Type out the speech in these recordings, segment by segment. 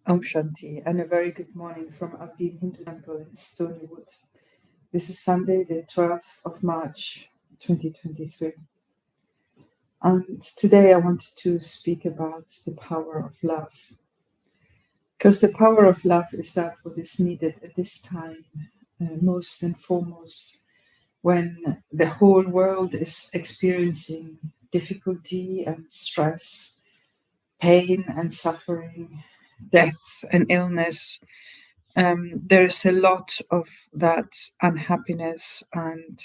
Om Shanti, and a very good morning from Abdin Hindu Temple in Stonywood. This is Sunday, the 12th of March, 2023. And today I wanted to speak about the power of love. Because the power of love is that what is needed at this time, most and foremost, when the whole world is experiencing difficulty and stress, pain and suffering, death and illness. There is a lot of that unhappiness and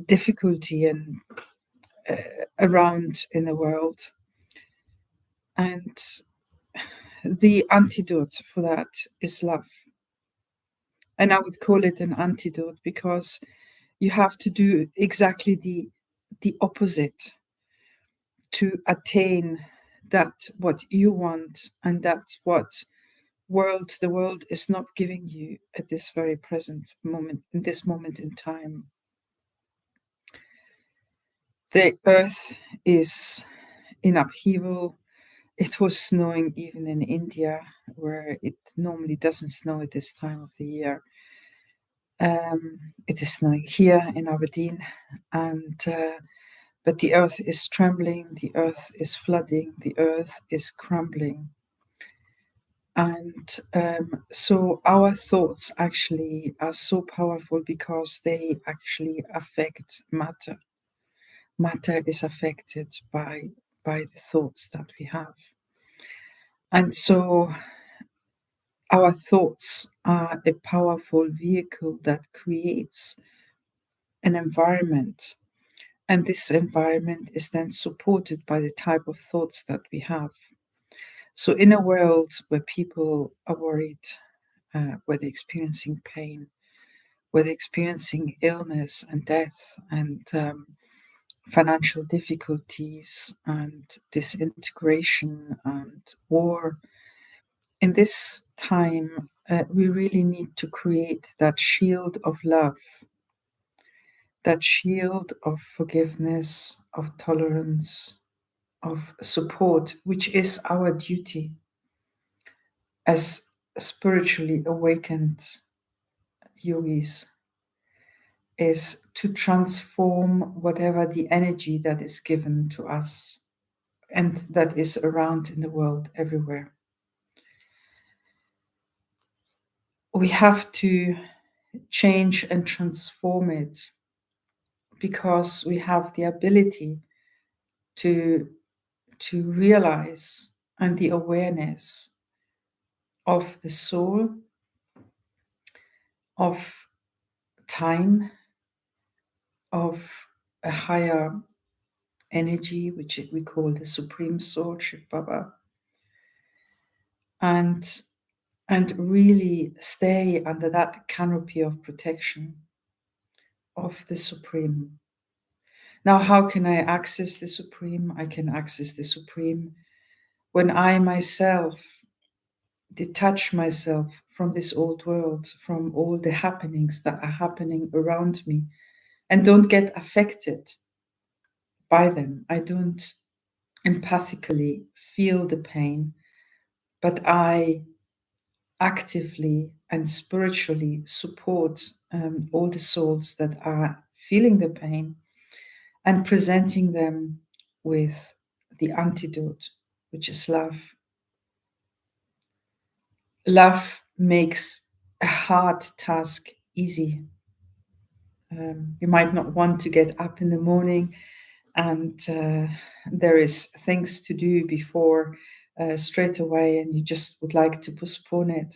difficulty around in the world. And the antidote for that is love. And I would call it an antidote because you have to do exactly the opposite to attain that what you want, and that's what the world is not giving you at this very present moment, in this moment in time. The earth is in upheaval. It was snowing even in India, where it normally doesn't snow at this time of the year. It is snowing here in Aberdeen, but the earth is trembling, the earth is flooding, the earth is crumbling. And so our thoughts actually are so powerful because they actually affect matter. Matter is affected by the thoughts that we have. And so our thoughts are a powerful vehicle that creates an environment. And this environment is then supported by the type of thoughts that we have. So in a world where people are worried, where they're experiencing pain, where they're experiencing illness and death and financial difficulties and disintegration and war, in this time, we really need to create that shield of love, that shield of forgiveness, of tolerance, of support, which is our duty as spiritually awakened yogis, is to transform whatever the energy that is given to us and that is around in the world everywhere. We have to change and transform it because we have the ability to realize and the awareness of the soul, of time, of a higher energy, which we call the Supreme Soul, Shiv Baba, and really stay under that canopy of protection of the Supreme. Now, how can I access the Supreme? I can access the Supreme when I myself detach myself from this old world, from all the happenings that are happening around me, and don't get affected by them. I don't empathically feel the pain, but I actively and spiritually support all the souls that are feeling the pain and presenting them with the antidote, which is love. Love makes a hard task easy. You might not want to get up in the morning and there is things to do before straight away, and you just would like to postpone it.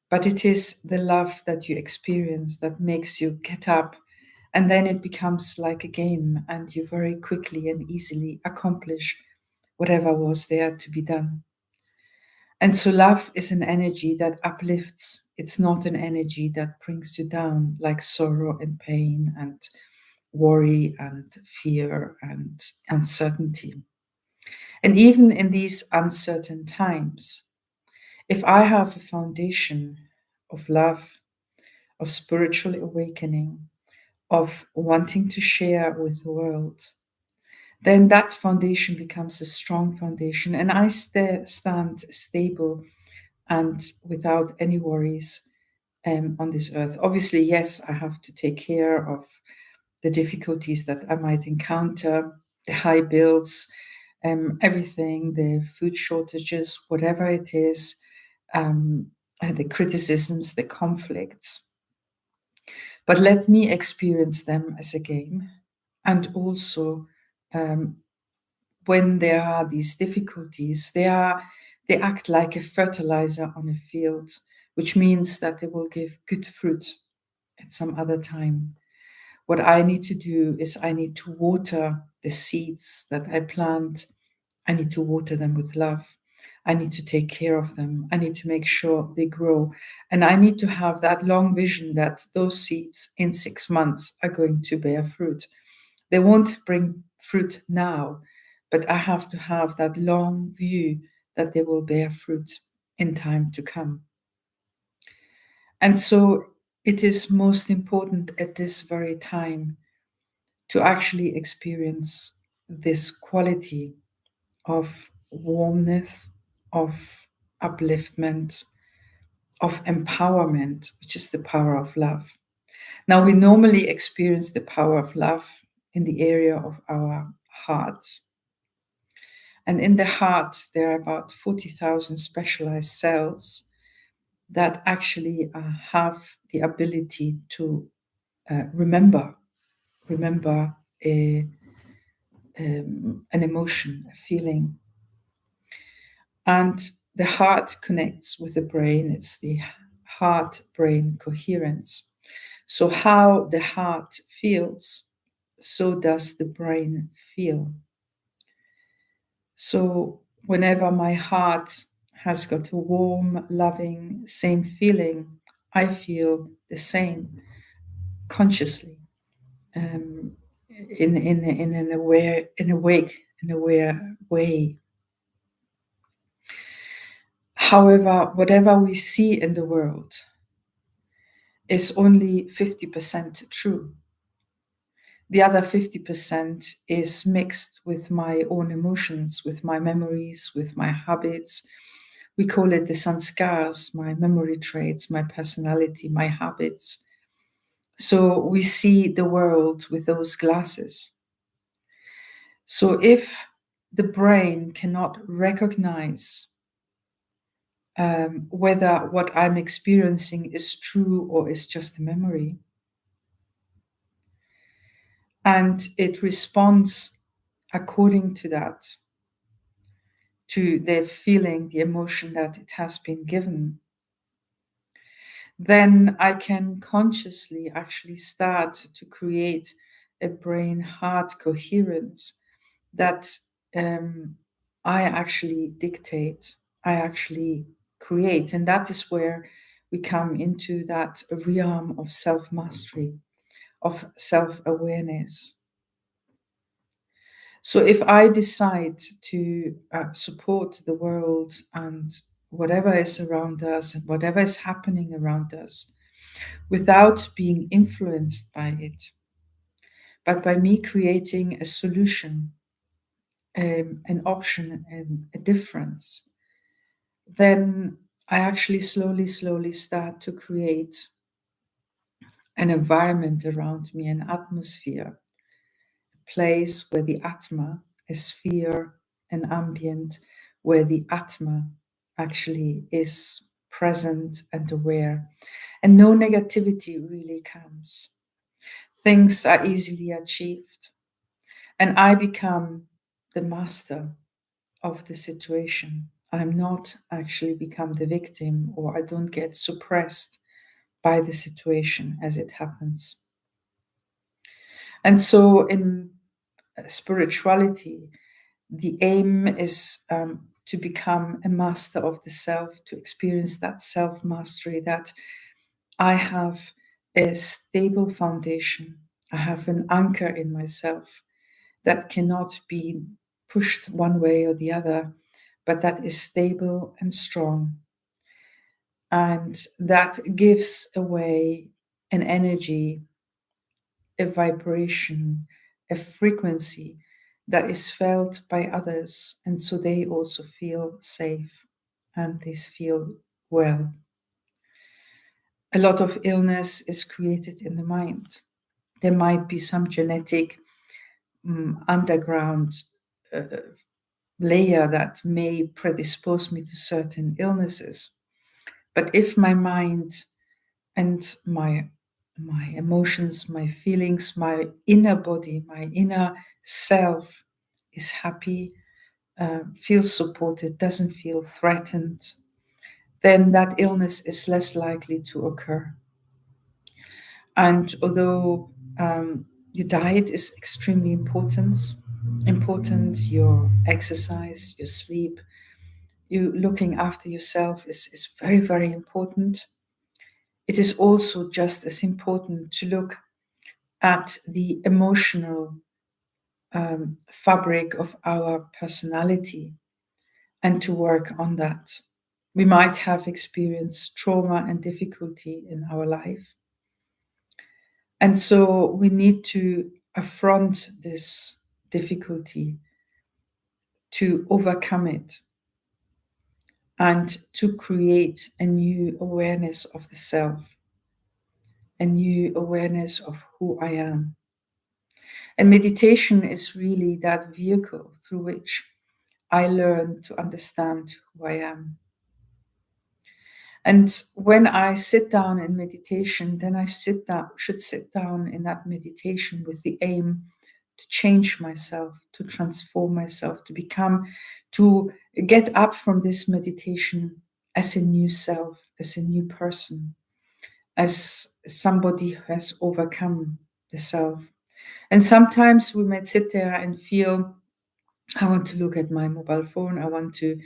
But it is the love that you experience that makes you get up, and then it becomes like a game, and you very quickly and easily accomplish whatever was there to be done. And so love is an energy that uplifts. It's not an energy that brings you down, like sorrow and pain and worry and fear and uncertainty. And even in these uncertain times, if I have a foundation of love, of spiritual awakening, of wanting to share with the world, then that foundation becomes a strong foundation, and I stand stable and without any worries on this earth. Obviously, yes, I have to take care of the difficulties that I might encounter, the high bills, everything, the food shortages, whatever it is, the criticisms, the conflicts. But let me experience them as a game. And also, um, when there are these difficulties, they act like a fertilizer on a field, which means that they will give good fruit at some other time. What I need to do is I need to water the seeds that I plant. I need to water them with love. I need to take care of them. I need to make sure they grow. And I need to have that long vision that those seeds in 6 months are going to bear fruit. They won't bring fruit now, but I have to have that long view that they will bear fruit in time to come. And so it is most important at this very time to actually experience this quality of warmth, of upliftment, of empowerment, which is the power of love. Now, we normally experience the power of love in the area of our hearts. And in the heart, there are about 40,000 specialized cells that actually have the ability to remember a, an emotion, a feeling. And the heart connects with the brain. It's the heart-brain coherence. So how the heart feels, so does the brain feel. So whenever my heart has got a warm, loving, same feeling, I feel the same consciously, in an aware, an aware way. However, whatever we see in the world is only 50% true. The other 50% is mixed with my own emotions, with my memories, with my habits. We call it the sanskars, my memory traits, my personality, my habits. So we see the world with those glasses. So if the brain cannot recognize whether what I'm experiencing is true or is just a memory, and it responds according to that, to the feeling, the emotion that it has been given, then I can consciously actually start to create a brain heart coherence that I actually dictate, I actually create. And that is where we come into that realm of self mastery, of self awareness. So if I decide to support the world and whatever is around us and whatever is happening around us without being influenced by it, but by me creating a solution, an option, and a difference, then I actually slowly start to create an environment around me, an atmosphere, a place where the Atma, a sphere, an ambient, where the Atma actually is present and aware. And no negativity really comes. Things are easily achieved. And I become the master of the situation. I'm not actually become the victim, or I don't get suppressed by the situation as it happens. And so in spirituality, the aim is to become a master of the self, to experience that self mastery, that I have a stable foundation, I have an anchor in myself that cannot be pushed one way or the other, but that is stable and strong. And that gives away an energy, a vibration, a frequency that is felt by others. And so they also feel safe and they feel well. A lot of illness is created in the mind. There might be some genetic underground layer that may predispose me to certain illnesses. But if my mind and my emotions, my feelings, my inner body, my inner self is happy, feels supported, doesn't feel threatened, then that illness is less likely to occur. And although your diet is extremely important, your exercise, your sleep, you looking after yourself is very, very important. It is also just as important to look at the emotional fabric of our personality and to work on that. We might have experienced trauma and difficulty in our life. And so we need to affront this difficulty, to overcome it, and to create a new awareness of the self, a new awareness of who I am. And meditation is really that vehicle through which I learn to understand who I am. And when I sit down in meditation, then I should sit down in that meditation with the aim to change myself, to transform myself, to get up from this meditation as a new self, as a new person, as somebody who has overcome the self. And sometimes we might sit there and feel, I want to look at my mobile phone, I want to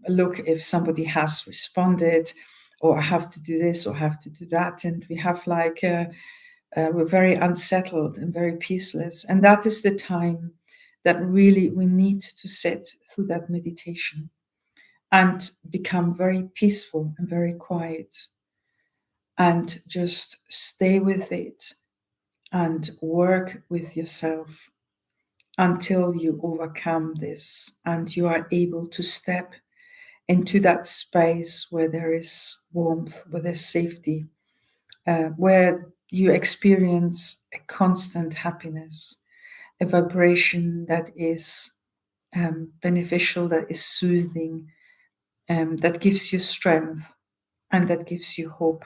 look if somebody has responded, or I have to do this or have to do that. And we have we're very unsettled and very peaceless. And that is the time that really we need to sit through that meditation and become very peaceful and very quiet and just stay with it and work with yourself until you overcome this and you are able to step into that space where there is warmth, where there's safety, where you experience a constant happiness, a vibration that is beneficial, that is soothing, that gives you strength and that gives you hope.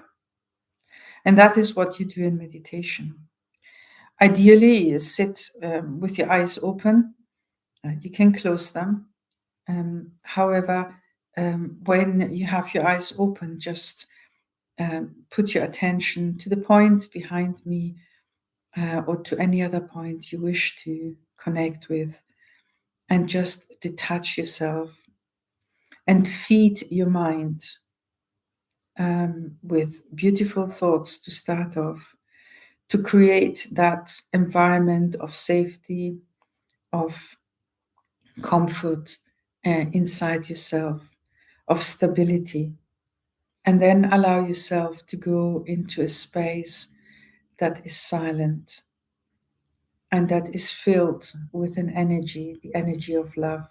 And that is what you do in meditation. Ideally, you sit with your eyes open. You can close them. However, when you have your eyes open, just put your attention to the point behind me or to any other point you wish to connect with, and just detach yourself and feed your mind with beautiful thoughts to start off, to create that environment of safety, of comfort inside yourself, of stability. And then allow yourself to go into a space that is silent and that is filled with an energy, the energy of love.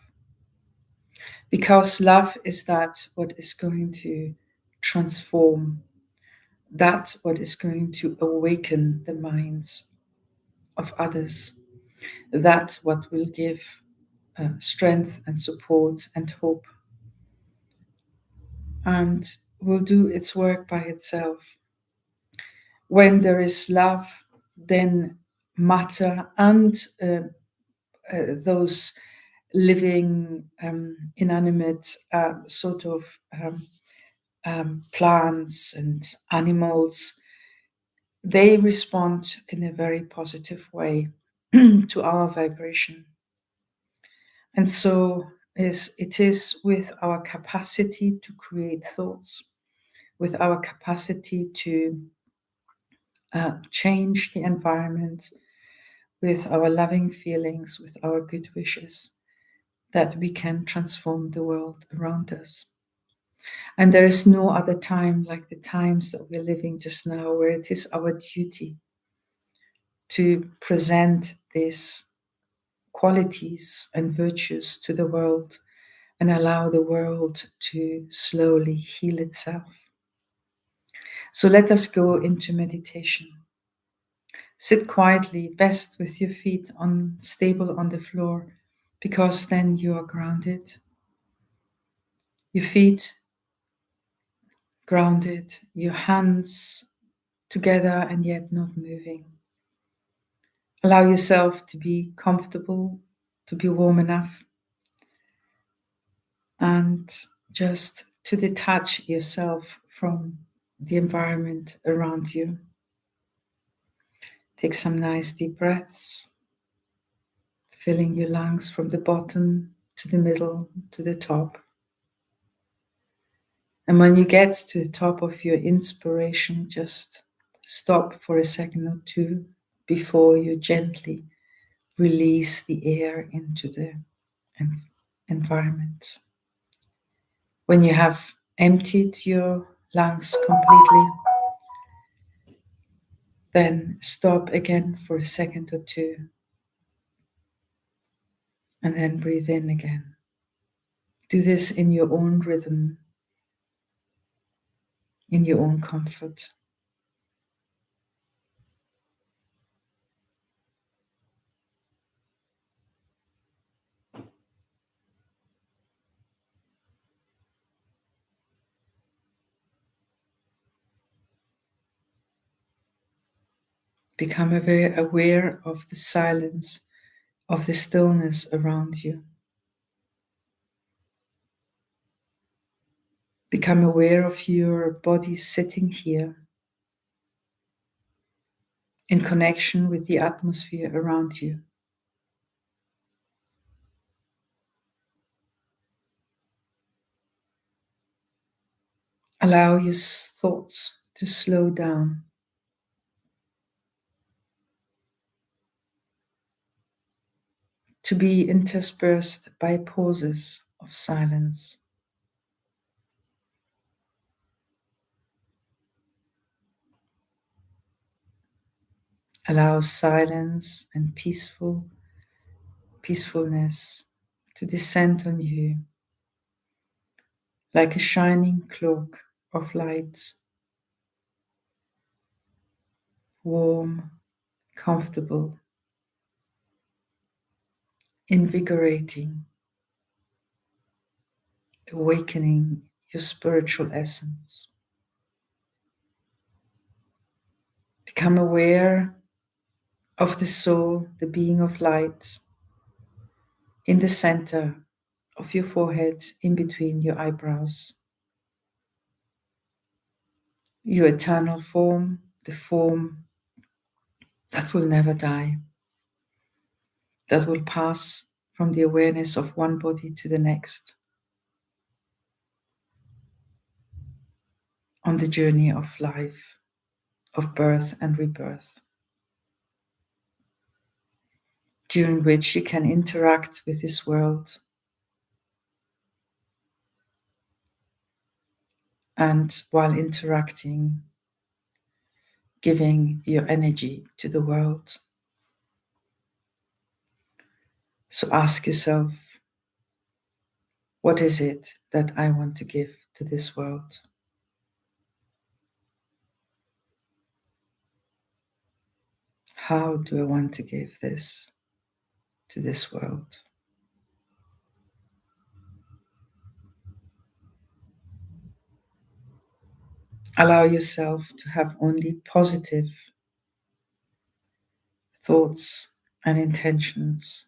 Because love is that what is going to transform, that what is going to awaken the minds of others, that what will give strength and support and hope, and will do its work by itself. When there is love, then matter and those living, inanimate sort of plants and animals, they respond in a very positive way to our vibration. And so it is with our capacity to create thoughts, with our capacity to change the environment, with our loving feelings, with our good wishes, that we can transform the world around us. And there is no other time like the times that we're living just now, where it is our duty to present these qualities and virtues to the world and allow the world to slowly heal itself. So let us go into meditation. Sit quietly, best with your feet stable on the floor, because then you are grounded. Your feet grounded, your hands together and yet not moving. Allow yourself to be comfortable, to be warm enough, and just to detach yourself from the environment around you. Take some nice deep breaths, filling your lungs from the bottom to the middle to the top. And when you get to the top of your inspiration, just stop for a second or two before you gently release the air into the environment. When you have emptied your lungs completely, then stop again for a second or two and then breathe in again. Do this in your own rhythm, in your own comfort. Become very aware of the silence, of the stillness around you. Become aware of your body sitting here in connection with the atmosphere around you. Allow your thoughts to slow down. To be interspersed by pauses of silence. Allow silence and peacefulness to descend on you like a shining cloak of light, warm, comfortable, invigorating, awakening your spiritual essence. Become aware of the soul, the being of light, in the center of your forehead, in between your eyebrows. Your eternal form, the form that will never die, that will pass from the awareness of one body to the next on the journey of life, of birth and rebirth, during which you can interact with this world and while interacting, giving your energy to the world. So ask yourself, what is it that I want to give to this world? How do I want to give this to this world? Allow yourself to have only positive thoughts and intentions.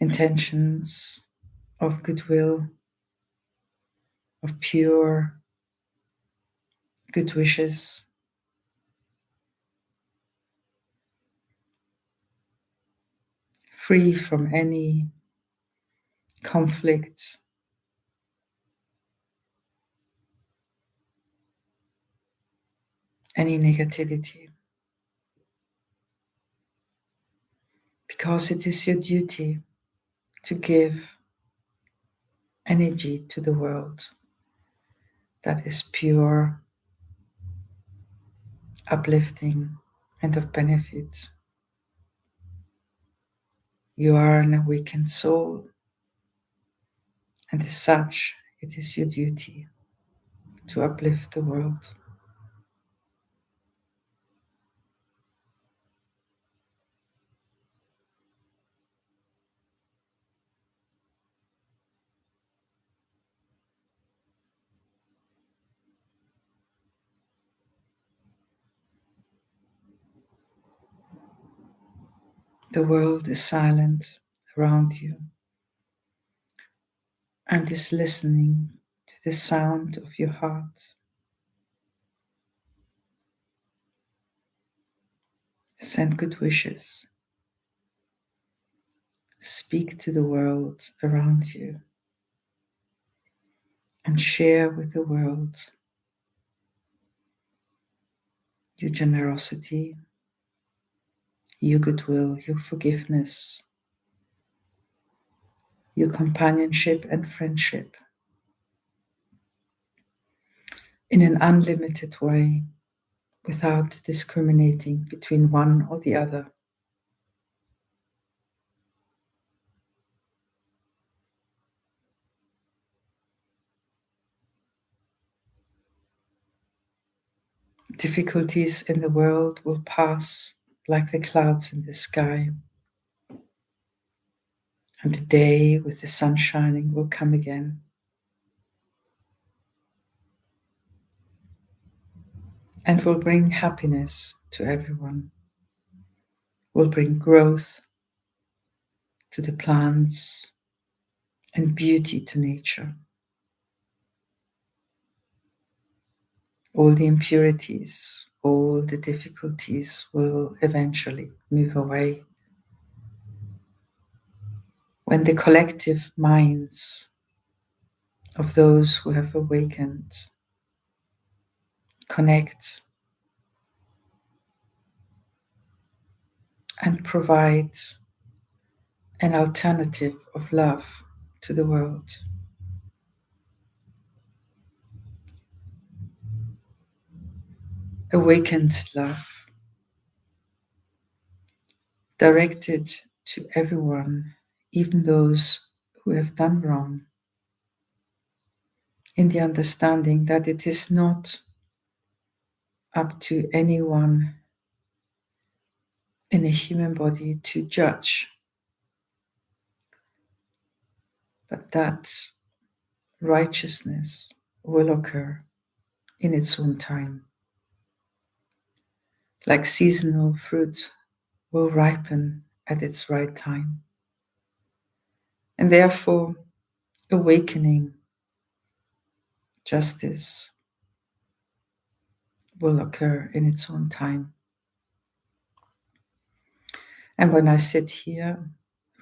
Intentions of goodwill, of pure good wishes. Free from any conflicts, any negativity. Because it is your duty to give energy to the world that is pure, uplifting, and of benefit. You are an awakened soul, and as such, it is your duty to uplift the world. The world is silent around you and is listening to the sound of your heart. Send good wishes. Speak to the world around you and share with the world your generosity, your goodwill, your forgiveness, your companionship and friendship in an unlimited way without discriminating between one or the other. Difficulties in the world will pass like the clouds in the sky, and the day with the sun shining will come again. And will bring happiness to everyone, will bring growth to the plants and beauty to nature. All the impurities, all the difficulties will eventually move away when the collective minds of those who have awakened connect and provides an alternative of love to the world. Awakened love directed to everyone, even those who have done wrong, in the understanding that it is not up to anyone in a human body to judge, but that righteousness will occur in its own time. Like seasonal fruit will ripen at its right time. And therefore, awakening justice will occur in its own time. And when I sit here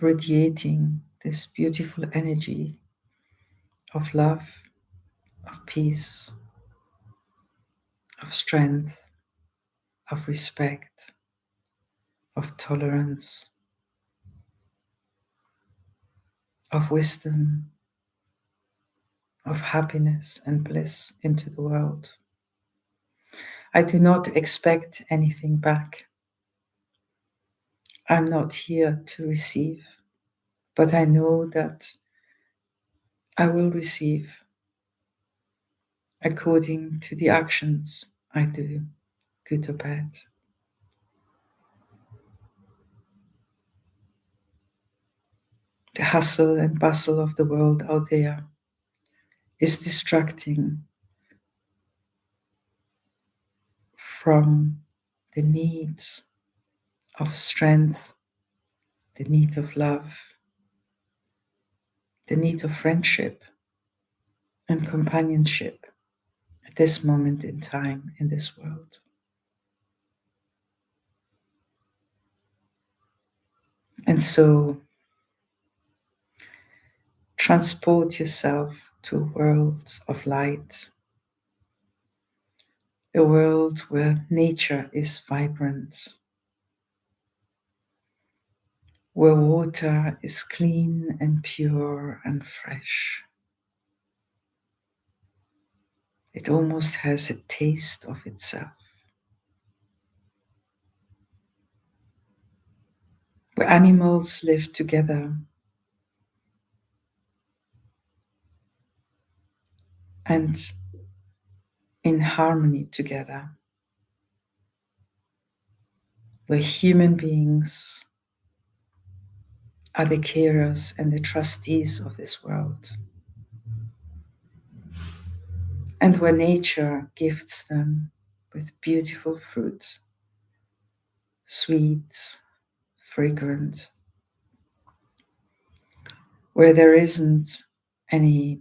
radiating this beautiful energy of love, of peace, of strength, of respect, of tolerance, of wisdom, of happiness and bliss into the world, I do not expect anything back. I'm not here to receive, but I know that I will receive according to the actions I do, good or bad. The hustle and bustle of the world out there is distracting from the needs of strength, the need of love, the need of friendship and companionship at this moment in time in this world. And so transport yourself to a world of light, a world where nature is vibrant, where water is clean and pure and fresh. It almost has a taste of itself. where animals live together and in harmony together, where human beings are the carers and the trustees of this world, and where nature gifts them with beautiful fruits, sweet, fragrant, where there isn't any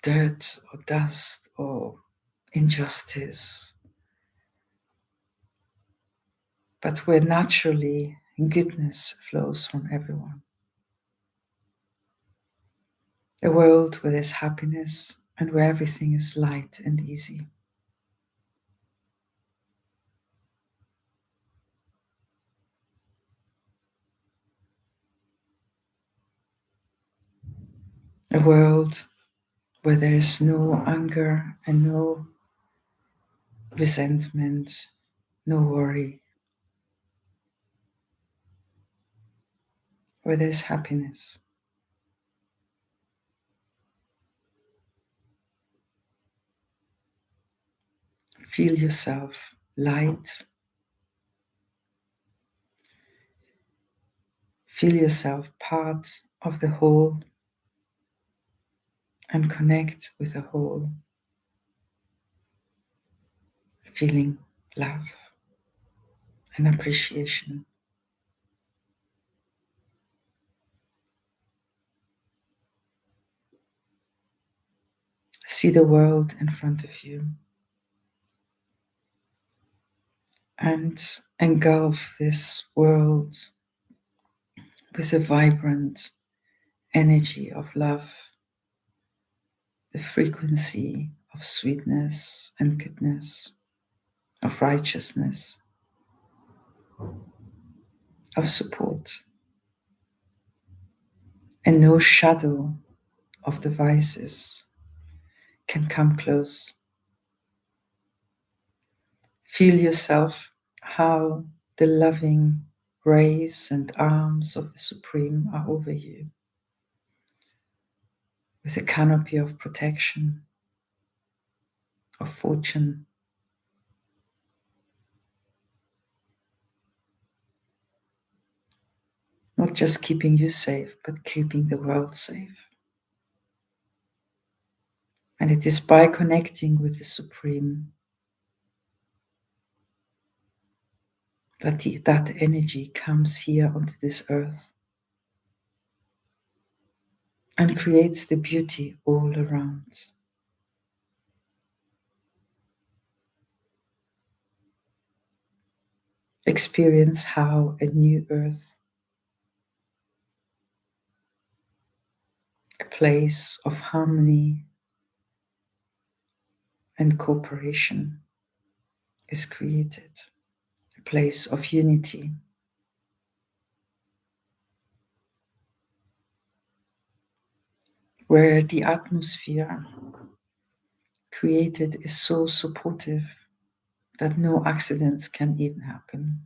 dirt or dust or injustice, but where naturally goodness flows from everyone. A world where there's happiness and where everything is light and easy. A world where there is no anger and no resentment, no worry, where there's happiness. Feel yourself light. Feel yourself part of the whole and connect with the whole, feeling love and appreciation. See the world in front of you and engulf this world with a vibrant energy of love, the frequency of sweetness and goodness, of righteousness, of support, and no shadow of the vices can come close. Feel yourself how the loving rays and arms of the Supreme are over you, with a canopy of protection, of fortune, not just keeping you safe, but keeping the world safe. And it is by connecting with the Supreme that that energy comes here onto this earth and creates the beauty all around. Experience how a new earth, a place of harmony and cooperation, is created, a place of unity. Where the atmosphere created is so supportive that no accidents can even happen.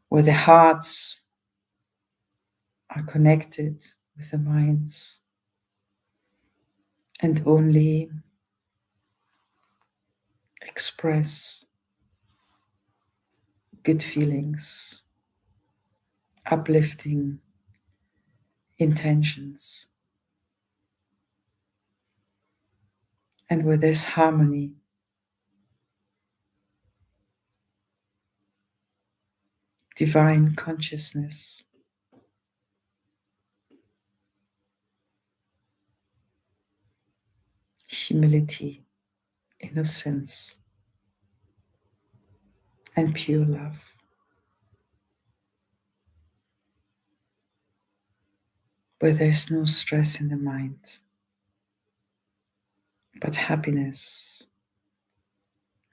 Where the hearts are connected with the minds and only express good feelings, uplifting intentions, and where there's harmony, divine consciousness, humility, innocence, and pure love. Where there's no stress in the mind, but happiness,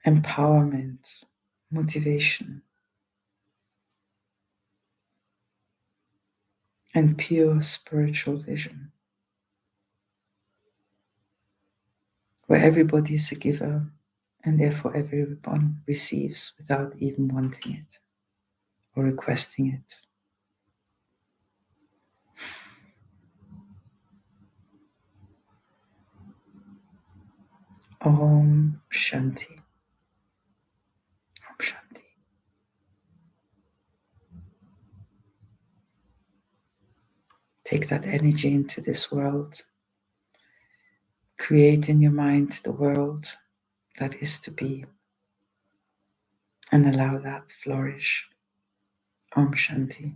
empowerment, motivation, and pure spiritual vision. Where everybody is a giver and therefore everyone receives without even wanting it or requesting it. Om Shanti. Om Shanti. Take that energy into this world. Create in your mind the world that is to be, and allow that flourish. Om Shanti.